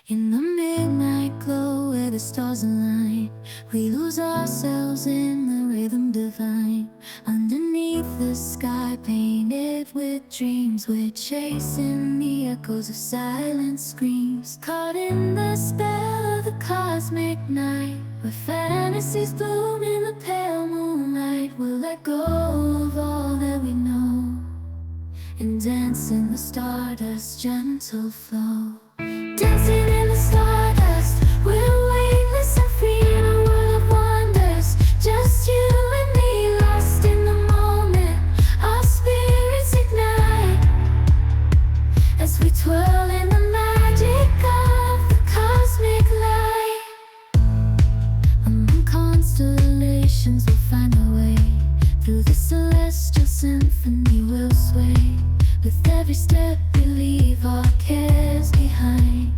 In the midnight glow where the stars align, we lose ourselves in the rhythm divine. Underneath the sky painted with dreams, we're chasing the echoes of silent screams. Caught in the spell of the cosmic night, where fantasies bloom in the pale moonlight. We'll let go of all that we know and dance in the stardust's gentle flow. Dancing in the stardust, we're weightless and free in a world of wonders. Just you and me, lost in the moment. Our spirits ignite as we twirl in the magic of the cosmic light. Among constellations, we'll find our way. Through the celestial symphony, we'll sway. With every step, we leave our cares behind.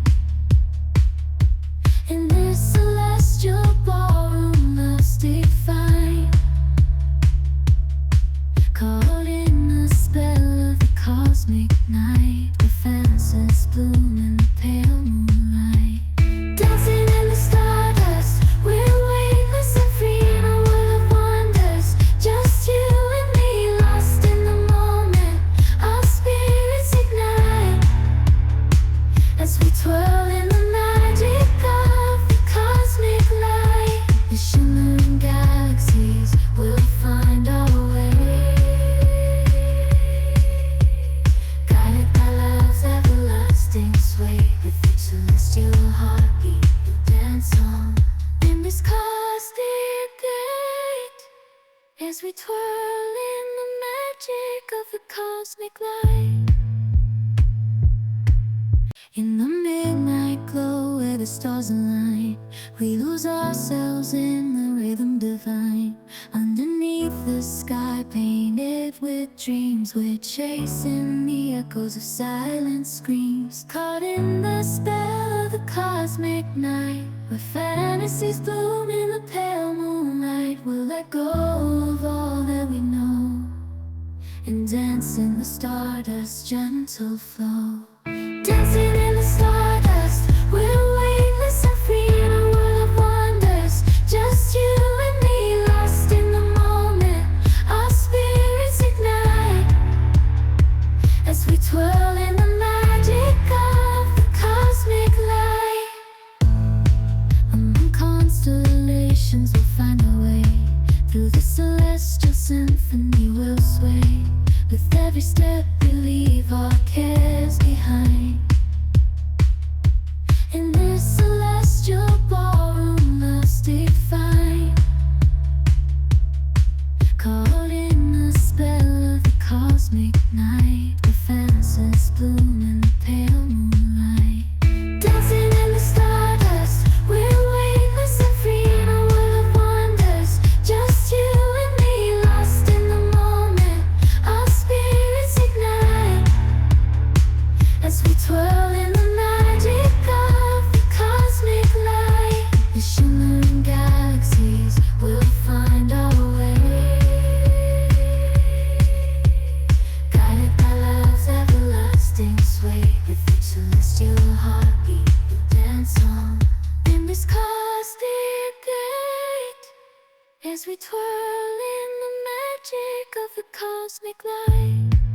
In this celestial ballroom, love's defined. Caught in the spell of the cosmic night, where fantasies bloom in the pale moonlight. Dancing in the stardust, we're weightless and free in a world of wonders. Just you and me, lost in the moment. Our spirits ignite as we twirl in the magic of the cosmic light. The shimmering galaxies will find our way, guided by love's everlasting sway. With each celestial heartbeat, we'll dance on in this cosmic gate as we twirl in the magic of the cosmic light. In the midnight glow where the stars align, we lose ourselves in the rhythm divine. Underneath the sky painted with dreams, we're chasing the echoes of silent screams. Caught in the spell of the cosmic night, where fantasies bloom in the pale moonlight. We'll let go of all that we know and dance in the stardust's gentle flow. Dancing in the stardust, we're weightless and free in a world of wonders. Just you and me, lost in the moment. Our spirits ignite as we twirl in the magic of the cosmic light. Among constellations, we'll find our way. Through the celestial symphony, we'll sway. With every step, we leave our cares behind. In this celestial ballroom, love's defined. Caught in the spell of the cosmic night, where fantasies bloom in the pale moonlight. Dancing in the stardust, we're weightless and free in a world of wonders. Just you and me, lost in the moment. Our spirits ignite as we twirl in the magic of the cosmic light. The shimmering galaxies will find our way, guided by love's everlasting sway. With each celestial heartbeat, we'll dance on in this cosmic gate as we twirl in the magic of the cosmic light.